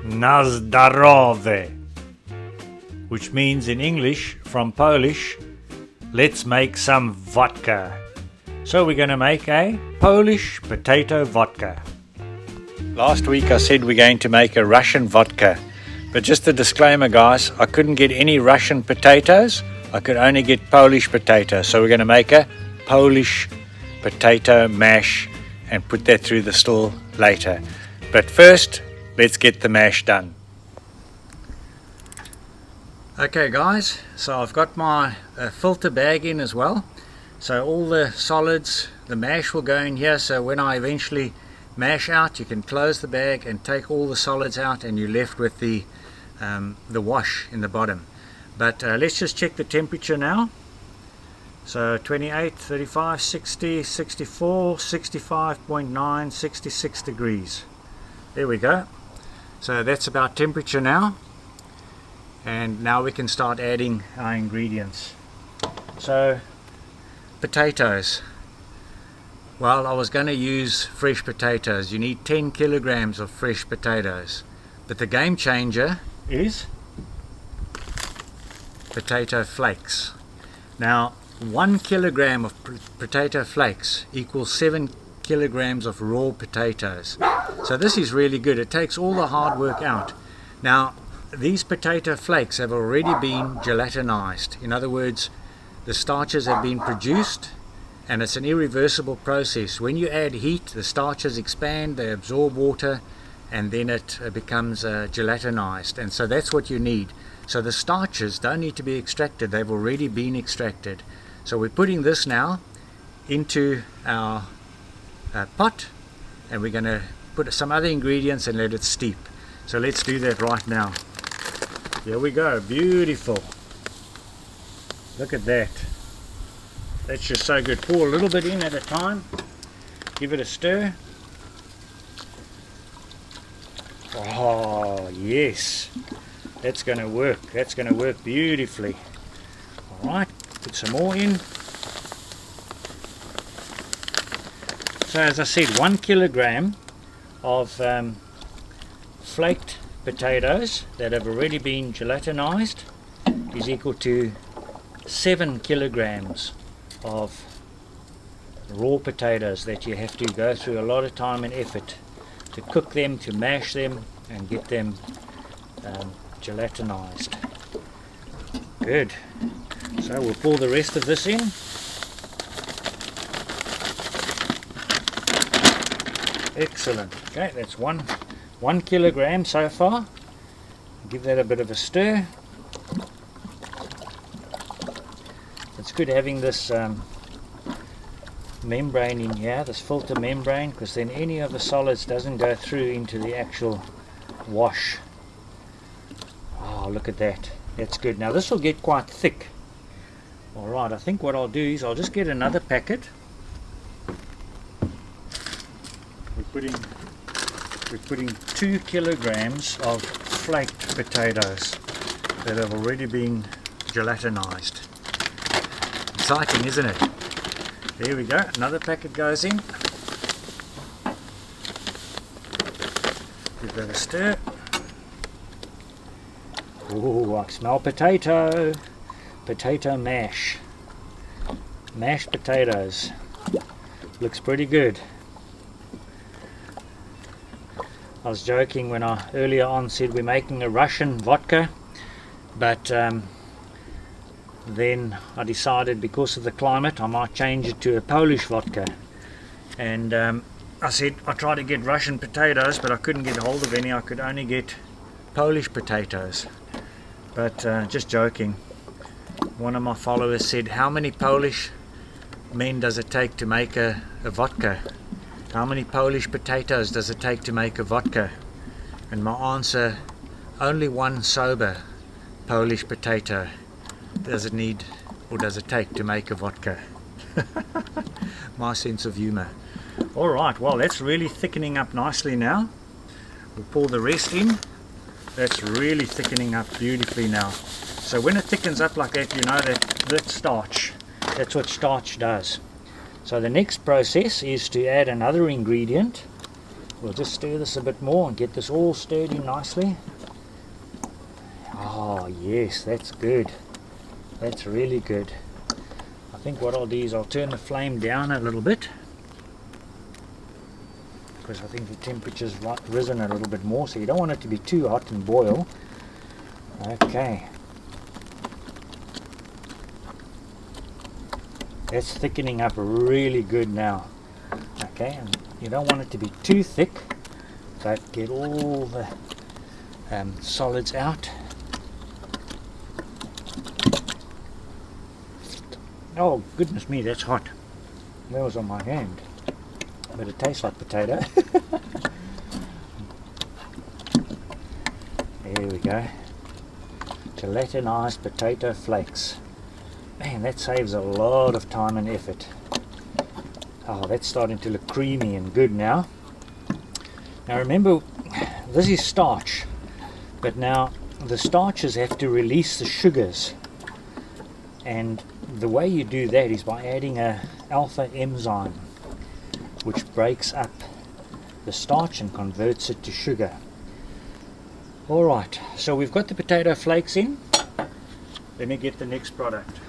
Na zdrowie, which means in English from Polish, let's make some vodka. So we're going to make a Polish potato vodka. Last week I said we're going to make a Russian vodka, but just a disclaimer guys, I couldn't get any Russian potatoes, I could only get Polish potatoes. So we're going to make a Polish potato mash and put that through the still later. But first, let's get the mash done. Okay guys, so I've got my filter bag in as well. So all the solids, the mash will go in here, so when I eventually mash out, you can close the bag and take all the solids out and you're left with the wash in the bottom. But let's just check the temperature now. So 28, 35, 60, 64, 65.9, 66 degrees. There we go. So that's about temperature now. And now we can start adding our ingredients. So potatoes. Well, I was going to use fresh potatoes. You need 10 kilograms of fresh potatoes. But the game changer is potato flakes. Now 1 kilogram of potato flakes equals 7 kilograms of raw potatoes. So this is really good. It takes all the hard work out. Now these potato flakes have already been gelatinized. In other words, the starches have been produced and it's an irreversible process. When you add heat, the starches expand, they absorb water, and then it becomes gelatinized. And so that's what you need. So the starches don't need to be extracted, they've already been extracted. So we're putting this now into our pot, and we're going to put some other ingredients and let it steep. So let's do that right now. Here we go, beautiful. Look at that. That's just so good. Pour a little bit in at a time. Give it a stir. Oh yes, that's going to work. That's going to work beautifully. Alright, put some more in. So as I said, 1 kilogram of flaked potatoes that have already been gelatinized is equal to 7 kilograms of raw potatoes that you have to go through a lot of time and effort to cook them, to mash them and get them gelatinized. Good. So we'll pour the rest of this in. Excellent. Okay, that's one kilogram so far. Give that a bit of a stir. It's good having this membrane in here, this filter membrane, because then any of the solids doesn't go through into the actual wash. Oh, look at that. That's good. Now this will get quite thick. Alright, I think what I'll do is I'll just get another packet. We're putting 2 kilograms of flaked potatoes that have already been gelatinized. Exciting, isn't it? There we go, another packet goes in. Give that a stir. Oh, I smell potato mash. Mashed potatoes. Looks pretty good. I was joking when I earlier on said we're making a Russian vodka, but then I decided because of the climate I might change it to a Polish vodka. And I said I tried to get Russian potatoes, but I couldn't get hold of any. I could only get Polish potatoes. But just joking. One of my followers said, how many Polish men does it take to make a vodka? How many Polish potatoes does it take to make a vodka? And my answer, only one sober Polish potato does it need, or does it take to make a vodka? My sense of humor. Alright, well that's really thickening up nicely now. We'll pour the rest in. That's really thickening up beautifully now. So when it thickens up like that, you know that's starch. That's what starch does. So the next process is to add another ingredient, we'll just stir this a bit more and get this all stirred in nicely. Oh yes, that's good. That's really good. I think what I'll do is I'll turn the flame down a little bit, because I think the temperature's risen a little bit more, so you don't want it to be too hot and boil. Okay. That's thickening up really good now. Okay, and you don't want it to be too thick, but get all the solids out. Oh goodness me, that's hot. That was on my hand. But it tastes like potato. There we go. Gelatinized potato flakes. Man, that saves a lot of time and effort. Oh, that's starting to look creamy and good now. Now remember, this is starch, but now the starches have to release the sugars, and the way you do that is by adding a alpha enzyme, which breaks up the starch and converts it to sugar. Alright, so we've got the potato flakes in. Let me get the next product.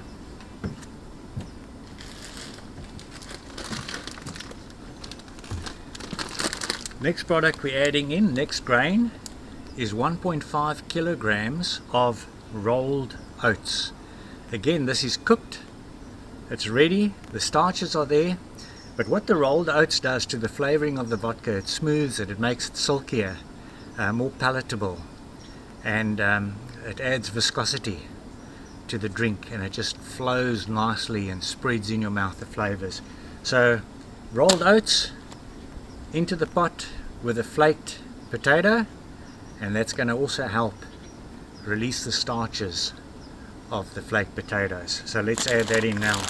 Next product we're adding in, next grain, is 1.5 kilograms of rolled oats. Again, this is cooked, it's ready, the starches are there, but what the rolled oats does to the flavoring of the vodka, it smooths it, it makes it silkier, more palatable, and it adds viscosity to the drink, and it just flows nicely and spreads in your mouth the flavors. So rolled oats into the pot with a flaked potato, and that's going to also help release the starches of the flaked potatoes. So let's add that in now.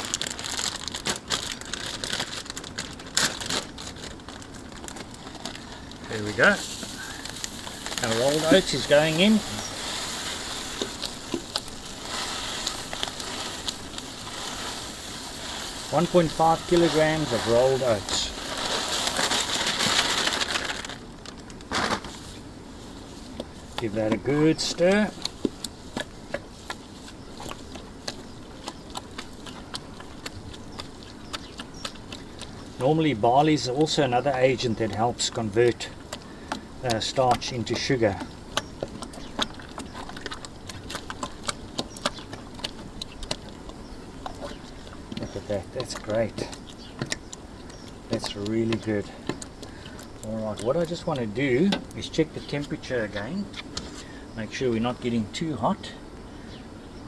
There we go. Our rolled oats is going in. .5 kilograms of rolled oats. Give that a good stir. Normally barley is also another agent that helps convert starch into sugar. Look at that, that's great. That's really good. Alright, what I just want to do is check the temperature again. Make sure we're not getting too hot.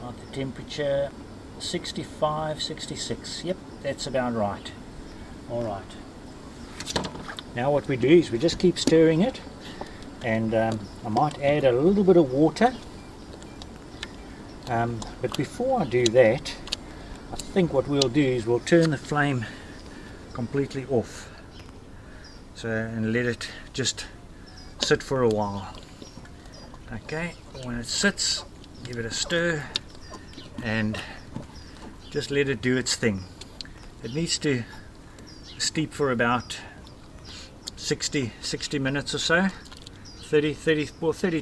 The temperature 65, 66. Yep, that's about right. Alright. Now what we do is we just keep stirring it, and I might add a little bit of water. But before I do that, I think what we'll do is we'll turn the flame completely off. So, and let it just sit for a while. Okay, when it sits, give it a stir and just let it do its thing. It needs to steep for about 60 minutes or so. 30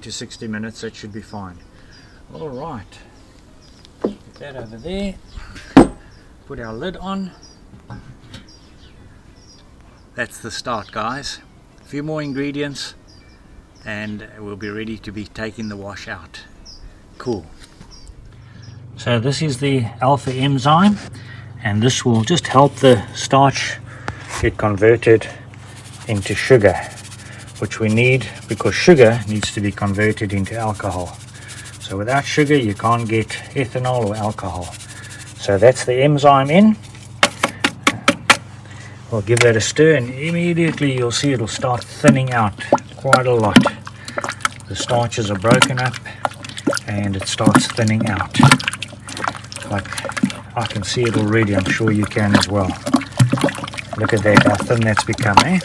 to 60 minutes, that should be fine. Alright, put that over there, put our lid on. That's the start, guys. A few more ingredients and we'll be ready to be taking the wash out. Cool. So this is the Alpha Enzyme, and this will just help the starch get converted into sugar, which we need because sugar needs to be converted into alcohol. So without sugar you can't get ethanol or alcohol. So that's the enzyme in. We'll give that a stir, and immediately you'll see it'll start thinning out quite a lot. The starches are broken up and it starts thinning out. Like, I can see it already, I'm sure you can as well. Look at that, how thin that's become, eh?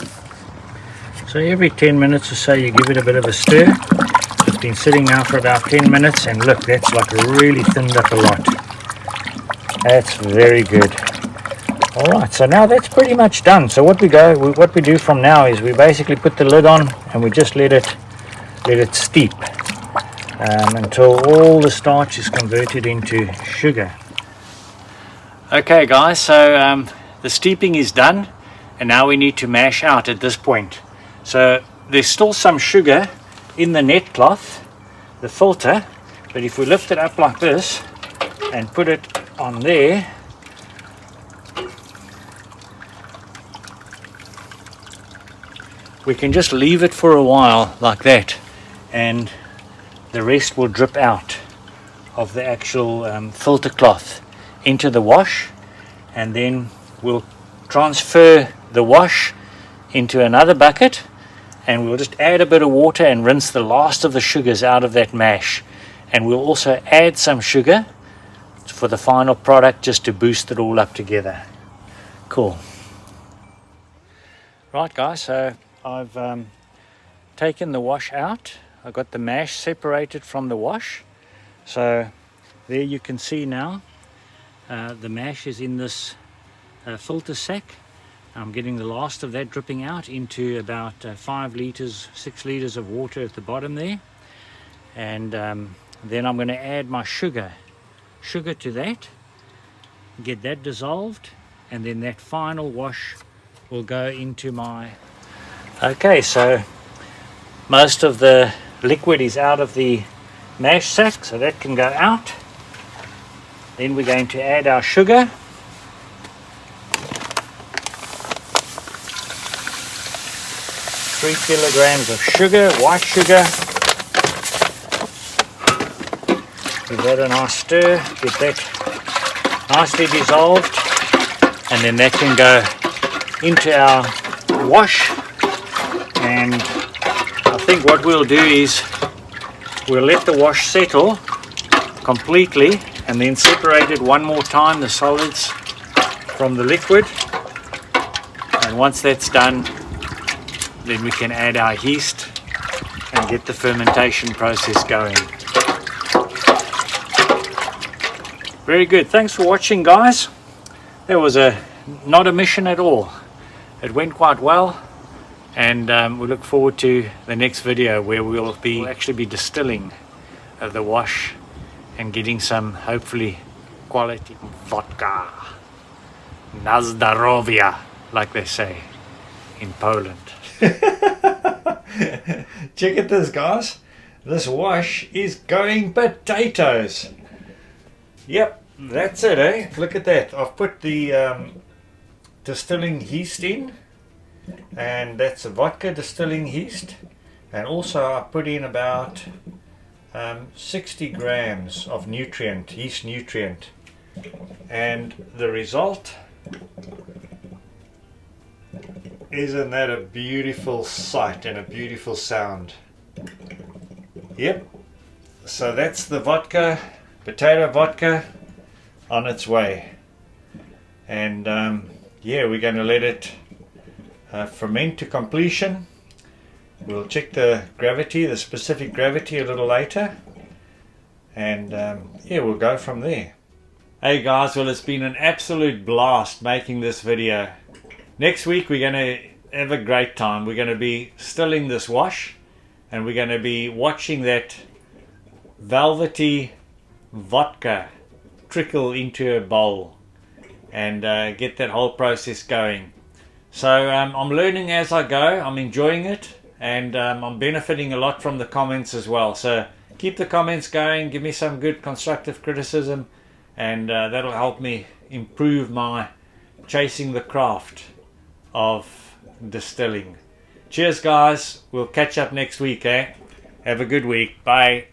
So every 10 minutes or so you give it a bit of a stir. It's been sitting now for about 10 minutes, and look, that's like really thinned up a lot. That's very good. Alright, so now that's pretty much done. So what we do from now is we basically put the lid on and we just let it steep until all the starch is converted into sugar. Okay guys, so the steeping is done and now we need to mash out at this point. So there's still some sugar in the net cloth, the filter, but if we lift it up like this and put it on there, we can just leave it for a while like that and the rest will drip out of the actual filter cloth into the wash, and then we'll transfer the wash into another bucket and we'll just add a bit of water and rinse the last of the sugars out of that mash, and we'll also add some sugar for the final product just to boost it all up together. Cool. Right guys, so I've taken the wash out. I've got the mash separated from the wash. So there you can see now the mash is in this filter sack. I'm getting the last of that dripping out into about 5 liters, 6 liters of water at the bottom there. And then I'm going to add my sugar to that, get that dissolved, and then that final wash will go into my... Okay, so most of the liquid is out of the mash sack, so that can go out. Then we're going to add our sugar. Three kilograms of sugar, white sugar. Give that a nice stir, get that nicely dissolved, and then that can go into our wash. And I think what we'll do is we'll let the wash settle completely and then separate it one more time, the solids from the liquid. And once that's done, then we can add our yeast and get the fermentation process going. Very good. Thanks for watching, guys. That was not a mission at all. It went quite well, and we look forward to the next video where we'll actually be distilling the wash and getting some hopefully quality vodka. Nazdarovia, like they say in Poland. Check at this, guys. This wash is going potatoes. Yep, that's it, eh? Look at that. I've put the distilling yeast in, and that's a vodka distilling yeast, and also I put in about 60 grams of yeast nutrient, and the result, isn't that a beautiful sight and a beautiful sound? Yep, so that's the vodka, potato vodka, on its way. And yeah, we're going to let it ferment to completion. We'll check the gravity, the specific gravity, a little later, and yeah, we'll go from there. Hey guys, well, it's been an absolute blast making this video. Next week we're going to have a great time. We're going to be stilling this wash, and we're going to be watching that velvety vodka trickle into a bowl and get that whole process going. So I'm learning as I go. I'm enjoying it, and I'm benefiting a lot from the comments as well. So keep the comments going, give me some good constructive criticism, and that'll help me improve my chasing the craft of distilling. Cheers guys, we'll catch up next week, eh? Have a good week. Bye.